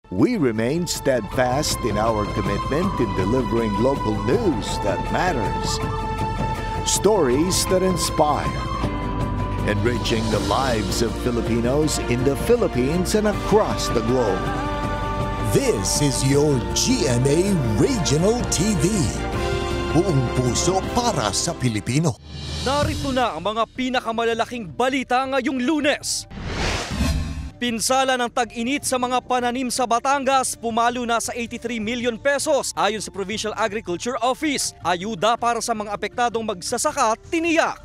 We remain steadfast in our commitment in delivering local news that matters. Stories that inspire. Enriching the lives of Filipinos in the Philippines and across the globe. This is your GMA Regional TV. Buong puso para sa Pilipino. Narito na ang mga pinakamalalaking balita ngayong Lunes. Pinsala ng tag-init sa mga pananim sa Batangas, pumalo na sa 83 million pesos ayon sa Provincial Agriculture Office. Ayuda para sa mga apektadong magsasaka, tiniyak.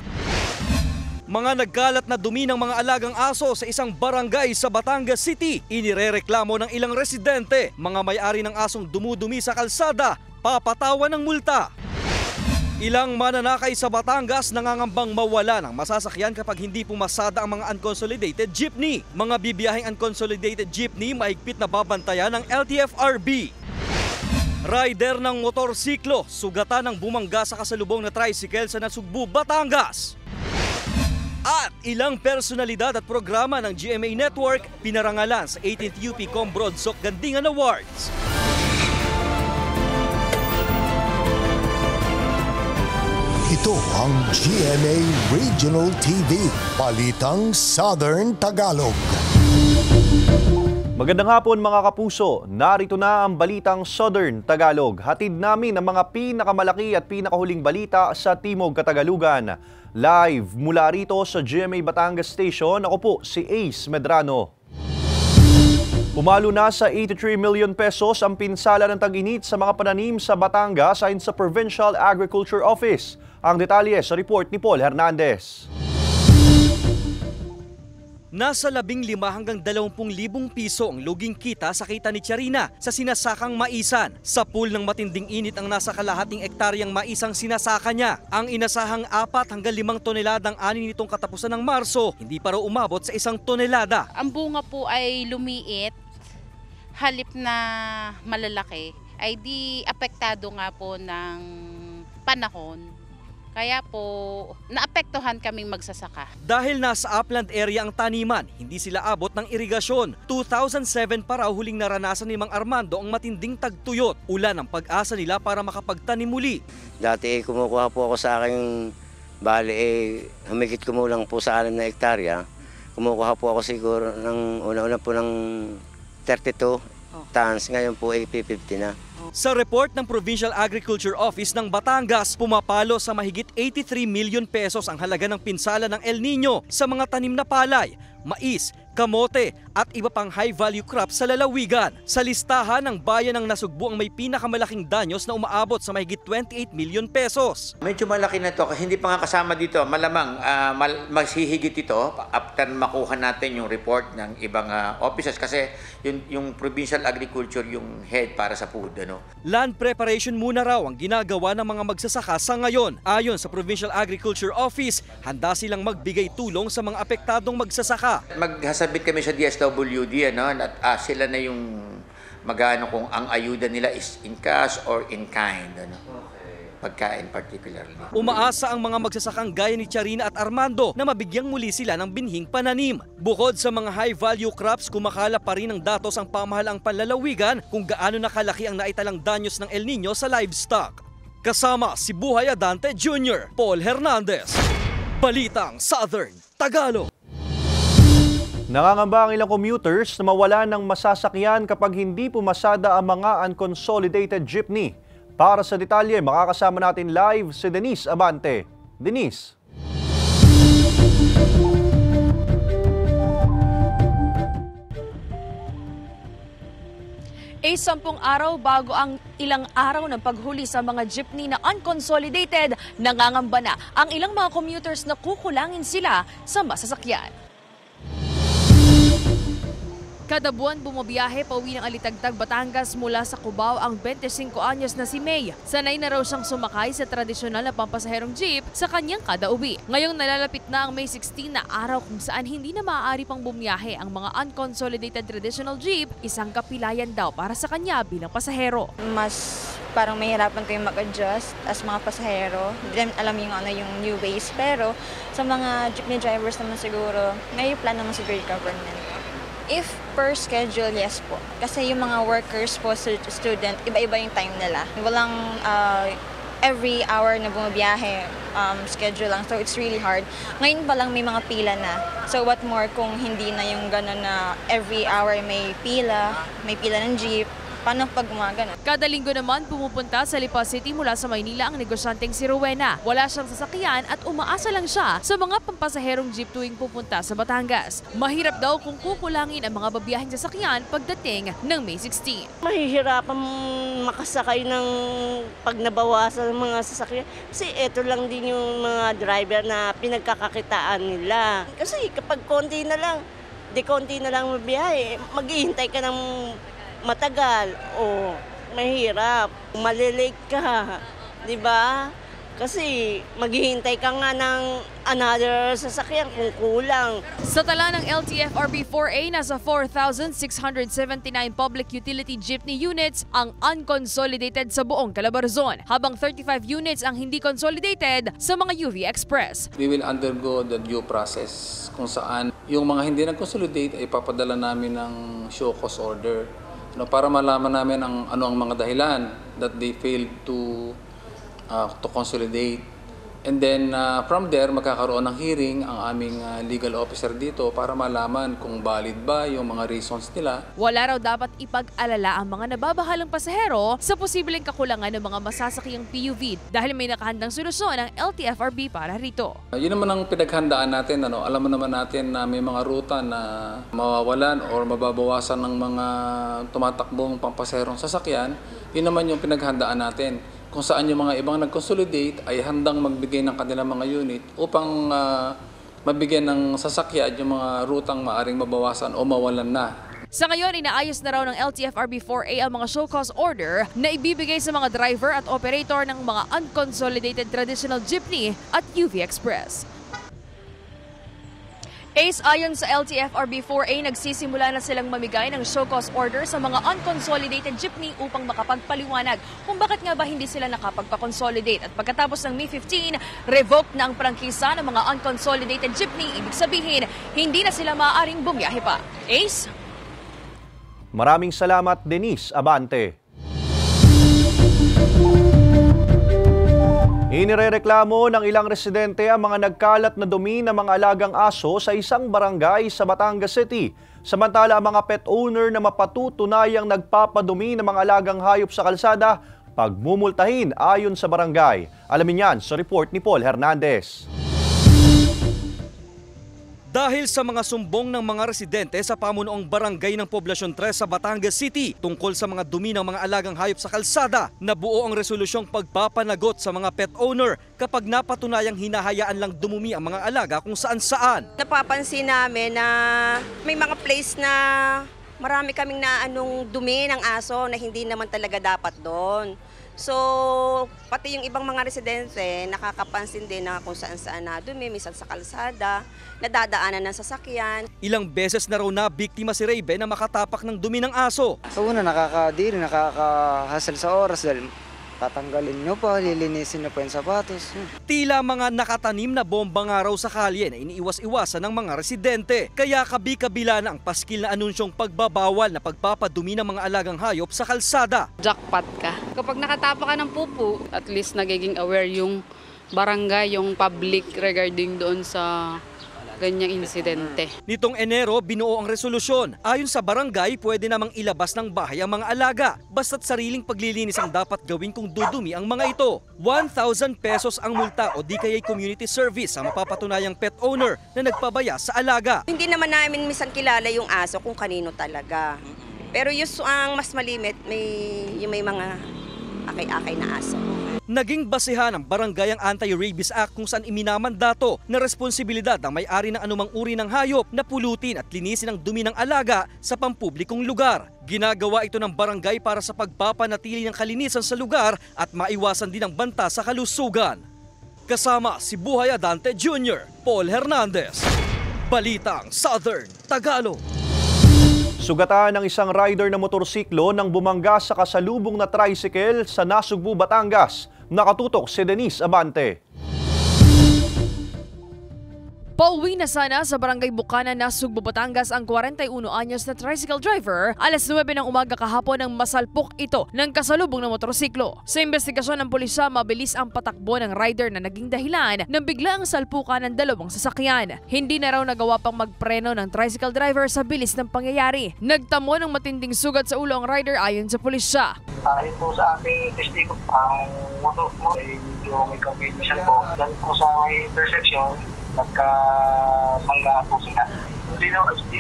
Mga nagkalat na dumi ng mga alagang aso sa isang barangay sa Batangas City. Inirereklamo ng ilang residente. Mga may-ari ng asong dumudumi sa kalsada, papatawan ng multa. Ilang mananakay sa Batangas nangangambang mawala ng masasakyan kapag hindi pumasada ang mga unconsolidated jeepney. Mga bibiyaheng unconsolidated jeepney mahigpit na babantayan ng LTFRB. Rider ng motorsiklo, sugatan ng bumangga sa kasalubong na tricycle sa Nasugbu, Batangas. At ilang personalidad at programa ng GMA Network pinarangalan sa 18th UP Combrodsok Gandingan Awards. Ito ang GMA Regional TV, Balitang Southern Tagalog. Magandang hapon mga kapuso, narito na ang Balitang Southern Tagalog. Hatid namin ang mga pinakamalaki at pinakahuling balita sa Timog Katagalugan. Live mula rito sa GMA Batangas Station, ako po si Ace Medrano. Pumalo na sa 83 million pesos ang pinsala ng tag-init sa mga pananim sa Batangas ayon sa Provincial Agriculture Office. Ang detalye sa report ni Paul Hernandez. Nasa 15 hanggang 20,000 piso ang luging kita sa kita ni Tiarina sa sinasakang maisan. Sa pool ng matinding init ang nasa kalahating ektaryang maisang sinasaka niya. Ang inasahang 4 hanggang 5 toneladang ani nitong katapusan ng Marso, hindi pa raw umabot sa 1 tonelada. Ang bunga po ay lumiit, halip na malalaki, ay di apektado nga po ng panahon. Kaya po, naapektuhan kaming magsasaka. Dahil nasa upland area ang taniman, hindi sila abot ng irigasyon. 2007 pa raw huling naranasan ni Mang Armando ang matinding tagtuyot. Ulan ang pag-asa nila para makapagtanim muli. Dati kumukuha po ako sa aking humigit kumulang po sa 6 na hektarya. Kumukuha po ako siguro ng una-una po ng 32 tons, ngayon po ay 50 na. Sa report ng Provincial Agriculture Office ng Batangas, pumapalo sa mahigit 83 million pesos ang halaga ng pinsala ng El Nino sa mga tanim na palay, mais, kamote at iba pang high-value crops sa lalawigan. Sa listahan ng bayan ng Nasugbu ang may pinakamalaking danyos na umaabot sa mahigit 28 million pesos. Medyo malaki na to kasi hindi pa nga kasama dito. Malamang maghihigit ito after makuha natin yung report ng ibang offices kasi yung Provincial Agriculture yung head para sa food. Land preparation muna raw ang ginagawa ng mga magsasaka sa ngayon. Ayon sa Provincial Agriculture Office, handa silang magbigay tulong sa mga apektadong magsasaka. Maghasabit kami sa DSWD at sila na yung magano kung ang ayuda nila is in cash or in kind. Pagkain particularly. Umaasa ang mga magsasakang gaya ni Tiarina at Armando na mabigyang muli sila ng binhing pananim. Bukod sa mga high-value crops, kumakala pa rin ng datos ang pamahalaang panlalawigan kung gaano nakalaki ang naitalang danyos ng El Nino sa livestock. Kasama si Buhay Adante Jr., Paul Hernandez, Balitang Southern Tagalog. Nangangamba ang ilang commuters na mawala ng masasakyan kapag hindi pumasada ang mga unconsolidated jeepney. Para sa detalye, makakasama natin live si Denise Abante. Denise. Ay 10 araw bago ang ilang araw ng paghuli sa mga jeepney na unconsolidated, nangangamba na ang ilang mga commuters na kukulangin sila sa masasakyan. Kada buwan bumabiyahe pauwi ng Alitagtag, Batangas mula sa Cubao ang 25 anyos na si May. Sanay na raw siyang sumakay sa tradisyonal na pampasaherong jeep sa kanyang kada uwi. Ngayong nalalapit na ang May 16 na araw kung saan hindi na maaari pang bumiyahe ang mga unconsolidated traditional jeep, isang kapilayan daw para sa kanya bilang pasahero. Mas parang mahirapan kayong mag-adjust as mga pasahero. Hindi namin alam yung new ways. Pero sa mga jeepney drivers naman siguro, may plan naman siguro yung government. If per schedule, yes po. Kasi yung mga workers po, student, iba-iba yung time nila. Walang every hour na bumabiyahe, schedule lang. So it's really hard. Ngayon pa lang may mga pila na. So what more kung hindi na yung gano'n na every hour may pila ng jeep. Paano pag gumagana? Kada linggo naman pumupunta sa Lipa City mula sa Maynila ang negosyanteng si Rowena. Wala siyang sasakyan at umaasa lang siya sa mga pampasaherong jeep tuwing pupunta sa Batangas. Mahirap daw kung kukulangin ang mga babiyaheng sasakyan pagdating ng May 16. Mahihirapan makasakay ng pag nabawasan ng mga sasakyan. Kasi ito lang din yung mga driver na pinagkakakitaan nila. Kasi kapag konti na lang mabiyahe, maghihintay ka ng matagal o mahirap, malilate ka, di ba? Kasi maghihintay ka nga ng another sasakyan kung kulang. Sa tala ng LTFRB-4A, nasa 4,679 public utility jeepney units ang unconsolidated sa buong Calabarzon, habang 35 units ang hindi consolidated sa mga UV Express. We will undergo the due process kung saan yung mga hindi nag-consolidate ay papadala namin ng show cause order. Para malaman namin ano ang mga dahilan that they failed to consolidate. And then from there, magkakaroon ng hearing ang aming legal officer dito para malaman kung valid ba yung mga reasons nila. Wala raw dapat ipag-alala ang mga nababahalang pasahero sa posibleng kakulangan ng mga masasakyang PUV dahil may nakahandang solusyon ang LTFRB para rito. Yun naman ang pinaghandaan natin. Alam mo naman natin na may mga ruta na mawawalan o mababawasan ng mga tumatakbong pampasaherong sasakyan. Yun naman yung pinaghandaan natin. Kung saan yung mga ibang nag-consolidate ay handang magbigay ng kanilang mga unit upang mabigyan ng sasakyan yung mga rutang maaring mabawasan o mawalan na. Sa ngayon, inaayos na raw ng LTFRB-4A ang mga show cause order na ibibigay sa mga driver at operator ng mga unconsolidated traditional jeepney at UV Express. Ace, ayon sa LTFRB-4A, nagsisimula na silang mamigay ng show cause order sa mga unconsolidated jeepney upang makapagpaliwanag kung bakit nga ba hindi sila nakapagpa-consolidate. At pagkatapos ng May 15, revoke na ang prangkisa ng mga unconsolidated jeepney. Ibig sabihin, hindi na sila maaaring bumiyahe pa. Ace? Maraming salamat, Denise Abante. Inirereklamo ng ilang residente ang mga nagkalat na dumi ng mga alagang aso sa isang barangay sa Batangas City. Samantala, ang mga pet owner na mapatutunayang nagpapadumi ng mga alagang hayop sa kalsada, pagmumultahin ayon sa barangay. Alamin yan sa report ni Paul Hernandez. Dahil sa mga sumbong ng mga residente sa pamunuang barangay ng Poblasyon 3 sa Batangas City tungkol sa mga dumi ng mga alagang hayop sa kalsada, nabuo ang resolusyong pagpapanagot sa mga pet owner kapag napatunayang hinahayaan lang dumumi ang mga alaga kung saan-saan. Napapansin namin na may mga place na marami kaming naanong dumi ng aso na hindi naman talaga dapat doon. So, pati yung ibang mga residente, nakakapansin din na kung saan-saan na dumi, minsan sa kalsada, nadadaanan ng sasakyan. Ilang beses na raw na biktima si Raven na makatapak ng dumi ng aso. So una, nakakahasal sa oras dahil tatanggalin nyo pa, lilinisin nyo pa yung sapatos. Tila mga nakatanim na bomba nga raw sa kalye na iniiwas-iwasan ng mga residente. Kaya kabi-kabila na ang paskil na anunsyong pagbabawal na pagpapadumi ng mga alagang hayop sa kalsada. Jackpot ka. Kapag nakatapa ka ng pupu, at least nagiging aware yung barangay, yung public regarding doon sa ganyang insidente. Nitong Enero, binuo ang resolusyon. Ayon sa barangay, pwede namang ilabas ng bahay ang mga alaga. Basta't sariling paglilinis ang dapat gawin kung dudumi ang mga ito. 1,000 pesos ang multa o di kaya'y community service sa mapapatunayang pet owner na nagpabaya sa alaga. Hindi naman namin minsan kilala yung aso kung kanino talaga. Pero yung ang mas malimit, may mga akay-akay na aso. Naging basehan ng barangay ang Anti-Rabies Act kung saan iminamandato na responsibilidad ng may-ari ng anumang uri ng hayop na pulutin at linisin ang dumi ng alaga sa pampublikong lugar. Ginagawa ito ng barangay para sa pagpapanatili ng kalinisan sa lugar at maiwasan din ang banta sa kalusugan. Kasama si Buhay Adante Jr., Paul Hernandez, Balitang Southern Tagalog. Sugatan ng isang rider na motorsiklo nang bumangga sa kasalubong na tricycle sa Nasugbu, Batangas. Nakatutok si Denise Abante. Pauwi na sana sa Barangay Bukanan na Sugbo, Batangas ang 41 anyos na tricycle driver. Alas 9 ng umaga kahapon nang masalpok ito ng kasalubong ng motorsiklo. Sa investigasyon ng pulisya, mabilis ang patakbo ng rider na naging dahilan ng biglaang salpukan ng dalawang sasakyan. Hindi na raw nagawa pang magpreno ng tricycle driver sa bilis ng pangyayari. Nagtamo ng matinding sugat sa ulo ang rider ayon sa pulisya. Ayon po sa ating testigo, ang motor mo ay medyo may combination po. Dahil po sa intersection, nagka-mangga po sila. Hindi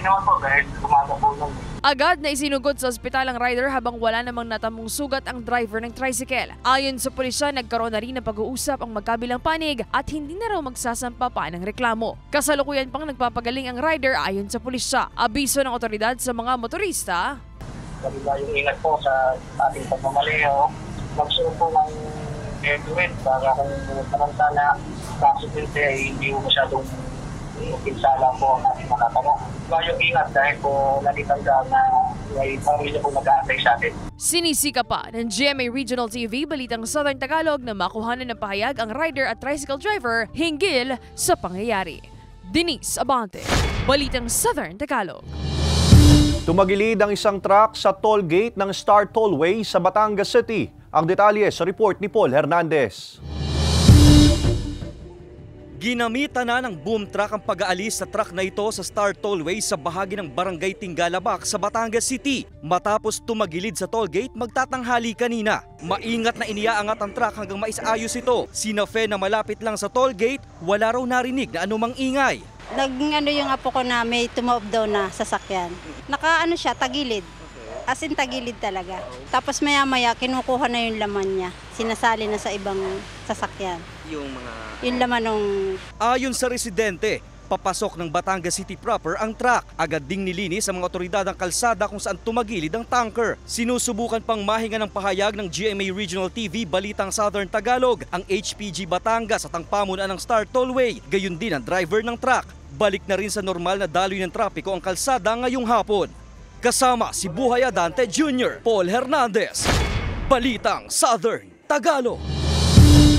naman po dahil gumana po nun. Agad na isinugod sa ospital ang rider habang wala namang natamong sugat ang driver ng tricycle. Ayon sa pulisya, nagkaroon na rin ng pag-uusap ang magkabilang panig at hindi na raw magsasampa pa ng reklamo. Kasalukuyan pang nagpapagaling ang rider ayon sa pulisya. Abiso ng otoridad sa mga motorista. Yung ingat po sa ating pagmamaliho. Magsunod po ng head-to-head para kung samantala accidente ay hindi mo masyadong pinsala po ang ating makatama. Yung ingat dahil po nalitanda na may pamilya po nag-aantay sa atin. Sinisika pa ng GMA Regional TV Balitang Southern Tagalog na makuhanan ng pahayag ang rider at tricycle driver hinggil sa pangyayari. Denise Abante, Balitang Southern Tagalog. Tumagilid ang isang truck sa toll gate ng Star Tollway sa Batangas City. Ang detalye sa report ni Paul Hernandez. Ginamitan na ng boom truck ang pag-aalis sa truck na ito sa Star Tollway sa bahagi ng Barangay Tingalabak sa Batangas City. Matapos tumagilid sa tollgate, magtatanghali kanina. Maingat na iniaangat ang truck hanggang maisayos ito. Sina Fe na malapit lang sa tollgate, wala raw narinig na anumang ingay. Yung apo ko na may tumawag daw na sasakyan. Siya, tagilid. As in tagilid talaga. Tapos maya-maya kinukuha na yung laman niya. Sinasali na sa ibang sasakyan. Yung laman nung... Ayon sa residente, papasok ng Batangas City proper ang truck. Agad ding nilinis ang mga otoridad ang kalsada kung saan tumagilid ang tanker. Sinusubukan pang mahinga ng pahayag ng GMA Regional TV Balitang Southern Tagalog ang HPG Batangas at ang pamunuan ng Star Tollway. Gayon din ang driver ng truck. Balik na rin sa normal na daloy ng trapiko ang kalsada ngayong hapon. Kasama si Buhay Adante Jr., Paul Hernandez, Balitang Southern Tagalog.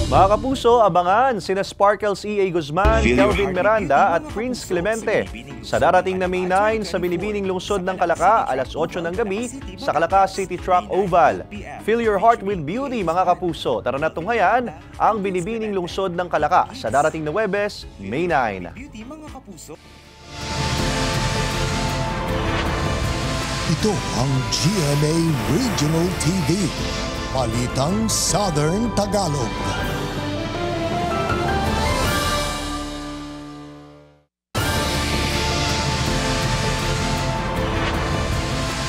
Mga kapuso, abangan sina Sparkles E.A. Guzman, Kelvin Miranda at Prince Clemente sa darating na May 9 sa binibining lungsod ng Calaca, alas 8 ng gabi sa Calaca City Truck Oval. Fill your heart with beauty, mga kapuso. Tara na tunghayan ang binibining lungsod ng Calaca sa darating na Huwebes, May 9. Ito ang GMA Regional TV, Balitang Southern Tagalog.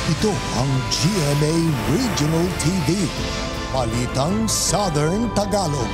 Ito ang GMA Regional TV, Balitang Southern Tagalog.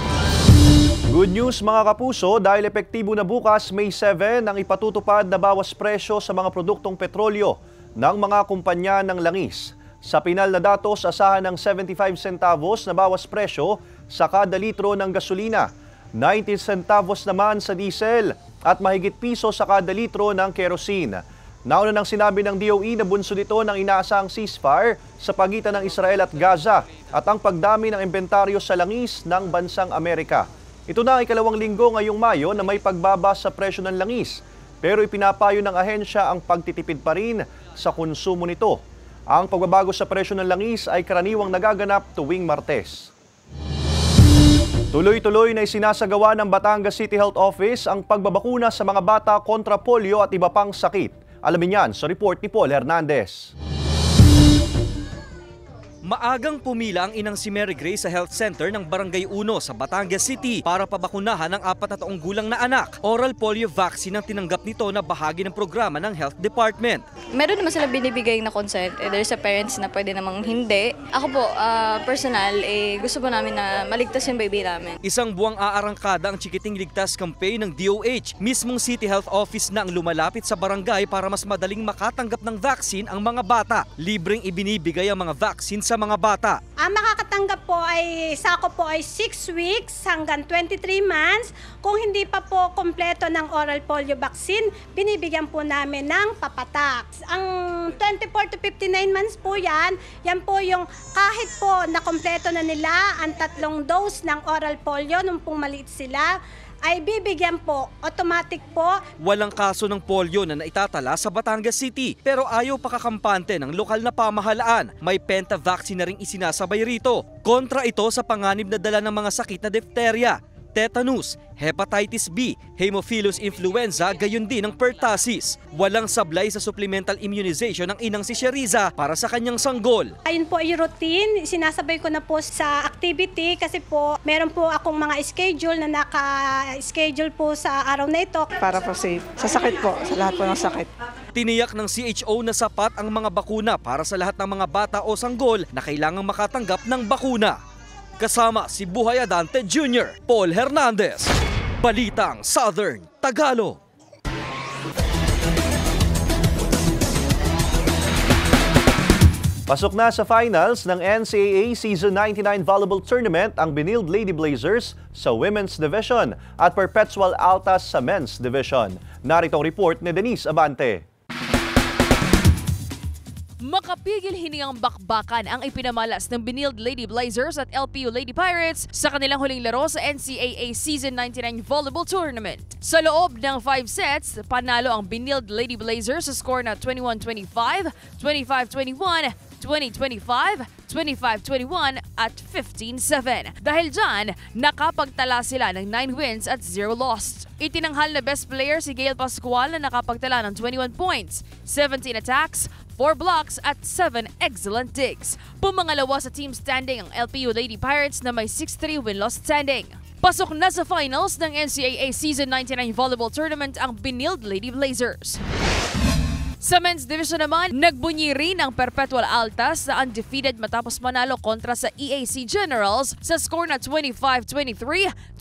Good news mga kapuso, dahil epektibo na bukas May 7 ang ipatutupad na bawas presyo sa mga produktong petrolyo ng mga kumpanya ng langis. Sa pinal na datos, asahan ng 75 centavos na bawas presyo sa kada litro ng gasolina, 90 centavos naman sa diesel at mahigit piso sa kada litro ng kerosene. Nauna nang sinabi ng DOE na bunso nito ng inaasahang ceasefire sa pagitan ng Israel at Gaza at ang pagdami ng inventaryo sa langis ng bansang Amerika. Ito na ang ikalawang linggo ngayong Mayo na may pagbaba sa presyo ng langis, pero ipinapayo ng ahensya ang pagtitipid pa rin sa konsumo nito. Ang pagbabago sa presyo ng langis ay karaniwang nagaganap tuwing Martes. Tuloy-tuloy na isinasagawa ng Batangas City Health Office ang pagbabakuna sa mga bata kontra polio at iba pang sakit. Alamin yan sa report ni Paul Hernandez. Maagang pumila ang inang si Mary Grace sa health center ng Barangay 1 sa Batangas City para pabakunahan ang 4 na taong gulang na anak. Oral polio vaccine ang tinanggap nito na bahagi ng programa ng health department. Meron naman sila binibigay na consent. There's a parents na pwede namang hindi. Ako po, personal, gusto po namin na maligtas yung baby namin. Isang buwang aarangkada ang Chikiting Ligtas campaign ng DOH. Mismong City Health Office na ang lumalapit sa barangay para mas madaling makatanggap ng vaccine ang mga bata. Libreng ibinibigay ang mga vaccine sa mga bata. Ang makakatanggap po ay sako po ay 6 weeks hanggang 23 months. Kung hindi pa po kompleto ng oral polio vaccine, binibigyan po namin ng papatak. Ang 24 to 59 months po yan po yung kahit po na kompleto na nila ang 3 dose ng oral polio nung pong maliit sila, ay bibigyan po, automatic po. Walang kaso ng polio na naitatala sa Batangas City pero ayaw pakakampante ng lokal na pamahalaan. May penta-vaccine na ring isinasabay rito. Kontra ito sa panganib na dala ng mga sakit na diphtheria, tetanus, hepatitis B, Haemophilus influenza, gayon din ang pertussis. Walang sablay sa supplemental immunization ng inang si Sheriza para sa kanyang sanggol. Ayun po ay routine, sinasabay ko na po sa activity kasi po meron po akong mga schedule na naka-schedule po sa araw na ito. Para po safe, sa sakit po, sa lahat po ng sakit. Tiniyak ng CHO na sapat ang mga bakuna para sa lahat ng mga bata o sanggol na kailangang makatanggap ng bakuna. Kasama si Buhay Adante Jr., Paul Hernandez, Balitang Southern Tagalog. Pasok na sa finals ng NCAA Season 99 Volleyball Tournament ang Benilde Lady Blazers sa Women's Division at Perpetual Altas sa Men's Division. Narito ang report ni Denise Abante. Makapigil hiningang bakbakan ang ipinamalas ng Benilde Lady Blazers at LPU Lady Pirates sa kanilang huling laro sa NCAA Season 99 Volleyball Tournament. Sa loob ng 5 sets, panalo ang Benilde Lady Blazers sa score na 21-25, 25-21, 20-25, 25-21 at 15-7. Dahil dyan, nakapagtala sila ng 9 wins at 0 lost. Itinanghal na best player si Gail Pascual na nakapagtala ng 21 points, 17 attacks, 4 blocks at 7 excellent digs. Pumangalawa sa team standing ang LPU Lady Pirates na may 6-3 win-loss standing. Pasok na sa finals ng NCAA Season 99 Volleyball Tournament ang Benilde Lady Blazers. Sa men's division naman, nagbunyi rin ang Perpetual Altas na undefeated matapos manalo kontra sa EAC Generals sa score na 25-23,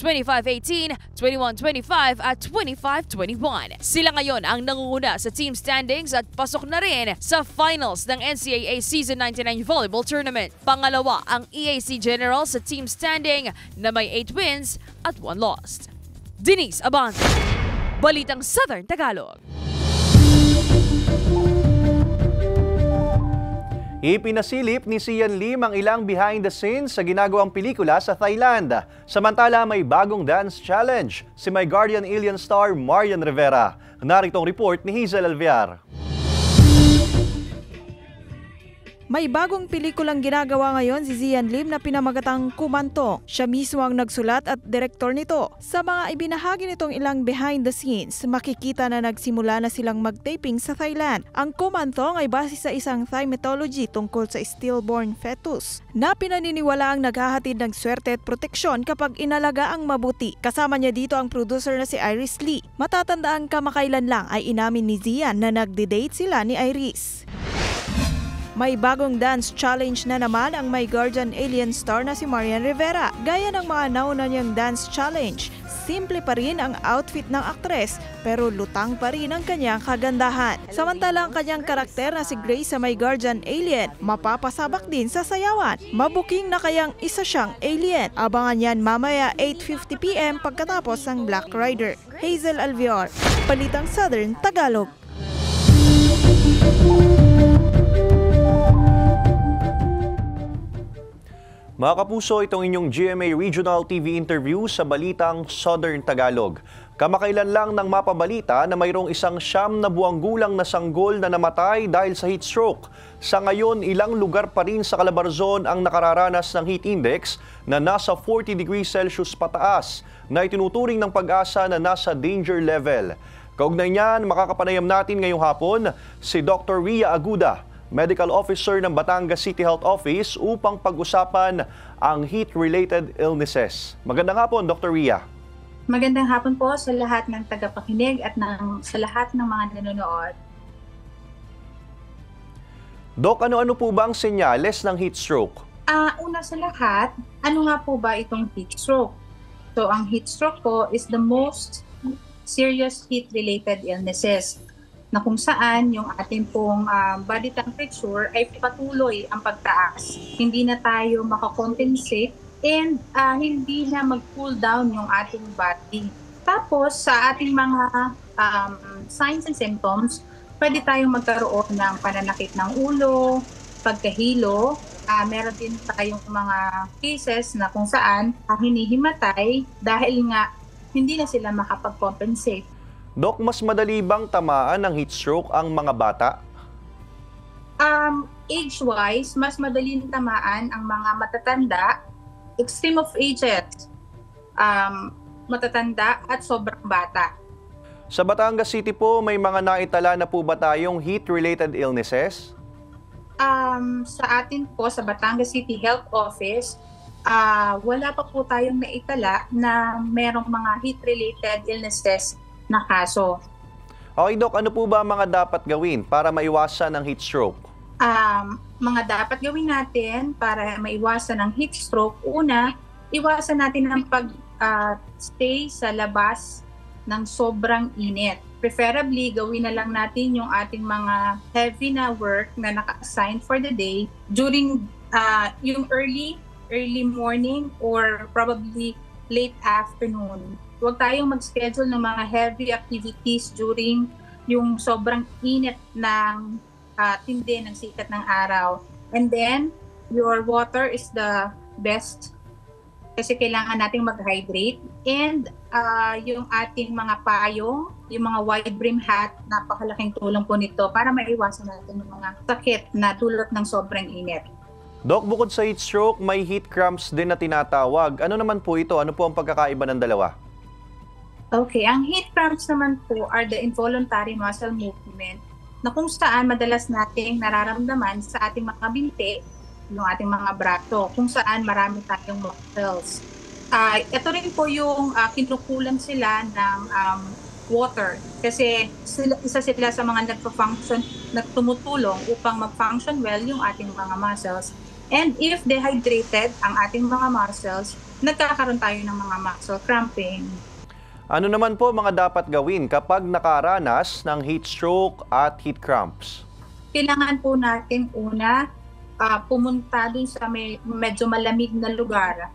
25-18, 21-25 at 25-21. Sila ngayon ang nangunguna sa team standings at pasok na rin sa finals ng NCAA Season 99 Volleyball Tournament. Pangalawa ang EAC Generals sa team standing na may 8 wins at 1 lost. Denise Abante, Balitang Southern Tagalog. Ipinasilip ni Sian Lim ang ilang behind the scenes sa ginagawang pelikula sa Thailand. Samantala may bagong dance challenge si My Guardian Alien star Marian Rivera. Narito ang report ni Hazel Alvear. May bagong pelikulang ginagawa ngayon si Sian Lim na pinamagatang Kumantong. Siya mismo ang nagsulat at direktor nito. Sa mga ibinahagi nitong ilang behind the scenes, makikita na nagsimula na silang mag-taping sa Thailand. Ang Kumantong ay base sa isang Thai mythology tungkol sa stillborn fetus na pinaniniwala ang naghahatid ng swerte at proteksyon kapag inalaga ang mabuti. Kasama niya dito ang producer na si Iris Lee. Matatandaan kamakailan lang ay inamin ni Sian na nagde-date sila ni Iris. May bagong dance challenge na naman ang My Guardian Alien star na si Marian Rivera. Gaya ng mga nauna niyang dance challenge, simple pa rin ang outfit ng aktres pero lutang pa rin ang kanyang kagandahan. Samantala ang kanyang karakter na si Grace sa My Guardian Alien, mapapasabak din sa sayawan. Mabuking na kayang isa siyang alien. Abangan yan mamaya 8:50 PM pagkatapos ng Black Rider. Hazel Alvear, Balitang Southern Tagalog. Mga kapuso, itong inyong GMA Regional TV interview sa Balitang Southern Tagalog. Kamakailan lang nang mapabalita na mayroong isang 9 na buwang gulang na sanggol na namatay dahil sa heat stroke. Sa ngayon, ilang lugar pa rin sa Calabarzon ang nakararanas ng heat index na nasa 40 degrees Celsius pataas na itinuturing ng Pag-asa na nasa danger level. Kaugnay niyan, makakapanayam natin ngayong hapon si Dr. Ria Aguda, Medical Officer ng Batangas City Health Office upang pag-usapan ang heat-related illnesses. Magandang hapon, Dr. Ria. Magandang hapon po sa lahat ng tagapakinig at sa lahat ng mga nanonood. Dok, ano-ano po ba ang senyales ng heat stroke? Una sa lahat, ano nga po ba itong heat stroke? So, ang heat stroke po is the most serious heat-related illnesses na kung saan yung ating pong body temperature ay patuloy ang pagtaas. Hindi na tayo makakompensate and hindi na mag-cool down yung ating body. Tapos sa ating mga signs and symptoms, pwede tayong magkaroon ng pananakit ng ulo, pagkahilo. Meron din tayong mga cases na kung saan hinihimatay dahil nga hindi na sila makapag-compensate. Dok, mas madali bang tamaan ng heat stroke ang mga bata? Age-wise, mas madaling tamaan ang mga matatanda, extreme of ages, matatanda at sobrang bata. Sa Batangas City po, may mga naitala na po ba tayong heat-related illnesses? Sa atin po, sa Batangas City Health Office, wala pa po tayong naitala na merong mga heat-related illnesses na kaso. Okay, Dok, ano po ba mga dapat gawin para maiwasan ang heat stroke? Mga dapat gawin natin para maiwasan ang heat stroke, una, iwasan natin ang pag-stay sa labas ng sobrang init. Preferably, gawin na lang natin yung ating mga heavy na work na naka-assign for the day during yung early morning or probably late afternoon. Huwag tayong mag-schedule ng mga heavy activities during yung sobrang init ng tindi ng sikat ng araw. And then, your water is the best kasi kailangan nating mag-hydrate. And yung ating mga payong, yung mga wide brim hat, napakalaking tulong po nito para maiwasan natin yung mga sakit na dulot ng sobrang init. Dok, bukod sa heat stroke, may heat cramps din na tinatawag. Ano naman po ito? Ano po ang pagkakaiba ng dalawa? Okay, ang heat cramps naman po are the involuntary muscle movement na kung saan madalas nating nararamdaman sa ating mga binti, yung ating mga braso, kung saan marami tayong muscles. Ito rin po yung kinukulan sila ng water kasi isa sila sa mga nagpa-function, tumutulong upang mag-function well yung ating mga muscles. And if dehydrated ang ating mga muscles, nagkakaroon tayo ng mga muscle cramping. Ano naman po mga dapat gawin kapag nakaranas ng heat stroke at heat cramps? Kailangan po natin una pumunta dun sa medyo malamig na lugar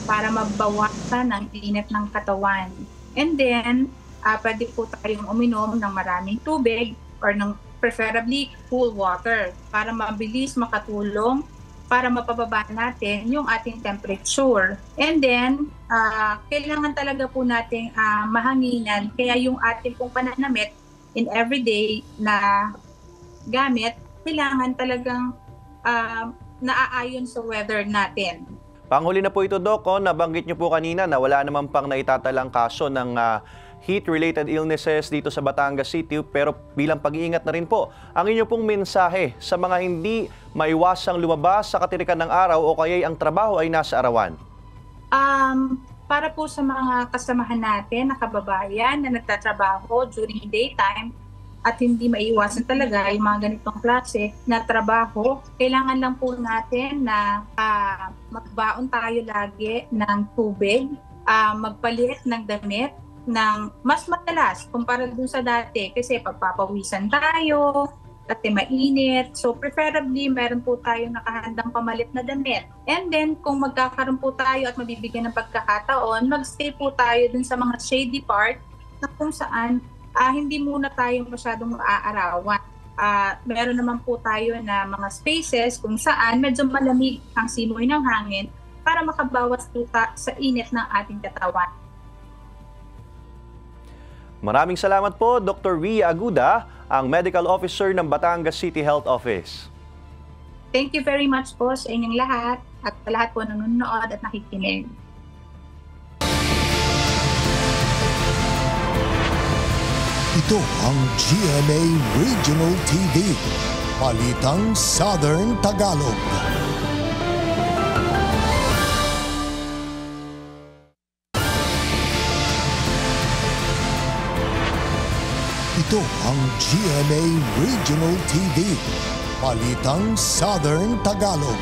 para mabawasan ang init ng katawan. And then, pwede po tayong uminom ng maraming tubig or ng preferably cool water para mabilis makatulong para mapababa natin yung ating temperature. And then, kailangan talaga po nating mahanginan. Kaya yung ating pong pananamit in everyday na gamit, kailangan talagang naaayon sa weather natin. Panghuli na po ito, Doc. Nabanggit niyo po kanina na wala naman pang naitatalang kaso ng heat-related illnesses dito sa Batangas City, pero bilang pag-iingat na rin po ang inyo pong mensahe sa mga hindi maiwasang lumabas sa katirikan ng araw o kaya'y ang trabaho ay nasa arawan. Para po sa mga kasamahan natin na kababayan na nagtatrabaho during daytime at hindi maiwasan talaga yung mga ganitong klase na trabaho, kailangan lang po natin na magbaon tayo lagi ng tubig, magpalit ng damit ng mas madalas kumpara dun sa dati kasi pagpapawisan tayo at mainit. So preferably meron po tayong nakahandang pamalit na damit. And then kung magkakaroon po tayo at mabibigyan ng pagkakataon, magstay po tayo dun sa mga shady part na kung saan hindi muna tayo masyadong maaarawan. Meron naman po tayo na mga spaces kung saan medyo malamig ang simoy ng hangin para makabawas po sa init ng ating katawan. Maraming salamat po, Dr. Ria Aguda, ang Medical Officer ng Batangas City Health Office. Thank you very much po sa inyong lahat at sa lahat po nanonood at nakikinig. Ito ang GMA Regional TV, Balitang Southern Tagalog. Ito ang GMA Regional TV, Balitang Southern Tagalog.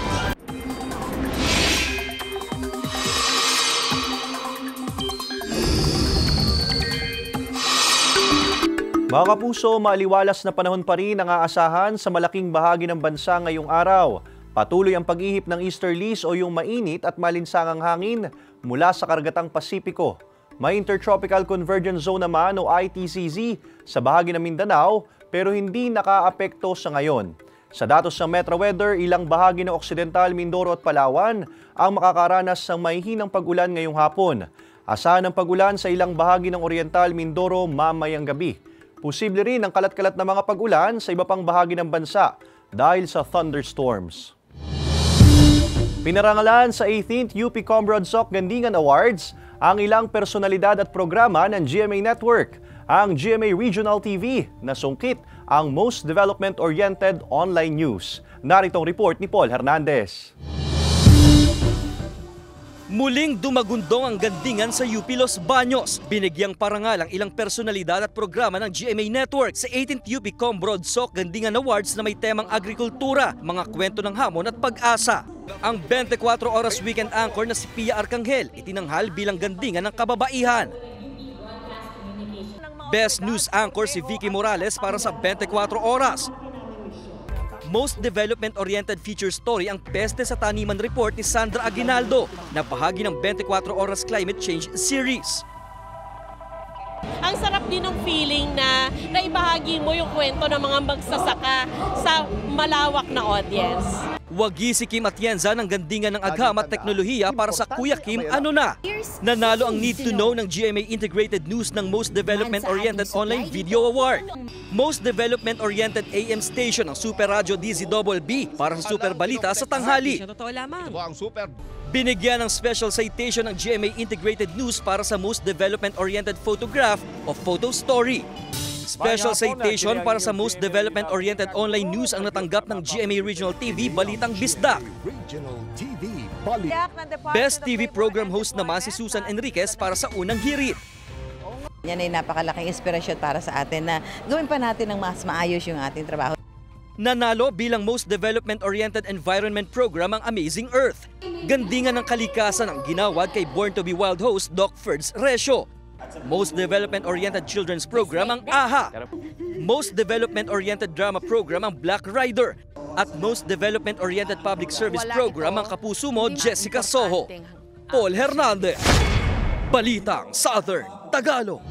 Mga kapuso, maliwalas na panahon pa rin ang aasahan sa malaking bahagi ng bansa ngayong araw. Patuloy ang pag-ihip ng easterlies o yung mainit at malinsangang hangin mula sa kargatang Pasipiko. May Intertropical Convergence Zone naman o ITCZ sa bahagi ng Mindanao pero hindi nakaapekto sa ngayon. Sa datos ng Metro Weather, ilang bahagi ng Occidental, Mindoro at Palawan ang makakaranas ng mahihinang pag-ulan ngayong hapon. Asahan ang pag-ulan sa ilang bahagi ng Oriental Mindoro mamayang gabi. Posible rin ang kalat-kalat na mga pag-ulan sa iba pang bahagi ng bansa dahil sa thunderstorms. Pinarangalan sa 18th UP Combrodsok Gandingan Awards ang ilang personalidad at programa ng GMA Network. Ang GMA Regional TV na sungkit ang most development-oriented online news. Narito ang report ni Paul Hernandez. Muling dumagundong ang Gandingan sa UP Los Baños. Binigyang parangal ang ilang personalidad at programa ng GMA Network sa 18th UP Combrodsok Gandingan Awards na may temang agrikultura, mga kwento ng hamon at pag-asa. Ang 24 oras weekend anchor na si Pia Arcangel itinanghal bilang Gandingan ng kababaihan. Best News Anchor si Vicky Morales para sa 24 oras. Most development-oriented feature story ang Peste sa Taniman Report ni Sandra Aguinaldo na bahagi ng 24 Oras Climate Change Series. Ang sarap din ng feeling na naibahagi mo yung kwento ng mga magsasaka sa malawak na audience. Wagi si Kim Atienza ng Gandingan ng Agham at Teknolohiya para sa Kuya Kim Ano Na. Nanalo ang Need to Know ng GMA Integrated News ng Most Development-Oriented Online Video Award. Most Development-Oriented AM Station ng Super Radio DZBB para sa Super Balita sa tanghali. Binigyan ng special citation ng GMA Integrated News para sa Most Development-Oriented Photograph o Photo Story. Special citation para sa Most Development-Oriented Online News ang natanggap ng GMA Regional TV Balitang Bisdak. Best TV Program Host naman si Susan Enriquez para sa unang hirit. Yan ay napakalaking inspirasyon para sa atin na gawin pa natin ng mas maayos yung ating trabaho. Nanalo bilang Most Development-Oriented Environment Program ang Amazing Earth. Gandingan ng kalikasan ang ginawad kay Born to be Wild host Doc Ferds Resio. Most Development-Oriented Children's Program ang AHA. Most Development-Oriented Drama Program ang Black Rider. At Most Development-Oriented Public Service Program ang Kapuso Mo Jessica Soho. Paul Hernandez, Balitang Southern Tagalog.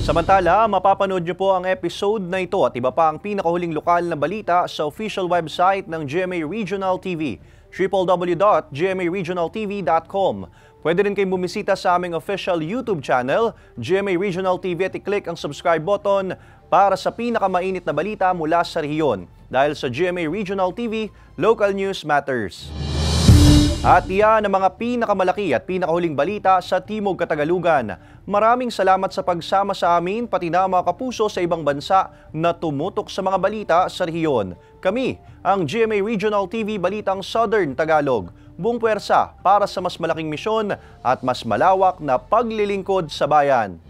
Samantala, mapapanood niyo po ang episode na ito at iba pa ang pinakahuling lokal na balita sa official website ng GMA Regional TV, www.gmaregionaltv.com. Pwede rin kayong bumisita sa aming official YouTube channel, GMA Regional TV, at i-click ang subscribe button para sa pinakamainit na balita mula sa rehiyon. Dahil sa GMA Regional TV, local news matters. At iyan ang mga pinakamalaki at pinakahuling balita sa Timog Katagalugan. Maraming salamat sa pagsama sa amin, pati na mga kapuso sa ibang bansa na tumutok sa mga balita sa rehiyon. Kami, ang GMA Regional TV Balitang Southern Tagalog. Buong puwersa para sa mas malaking misyon at mas malawak na paglilingkod sa bayan.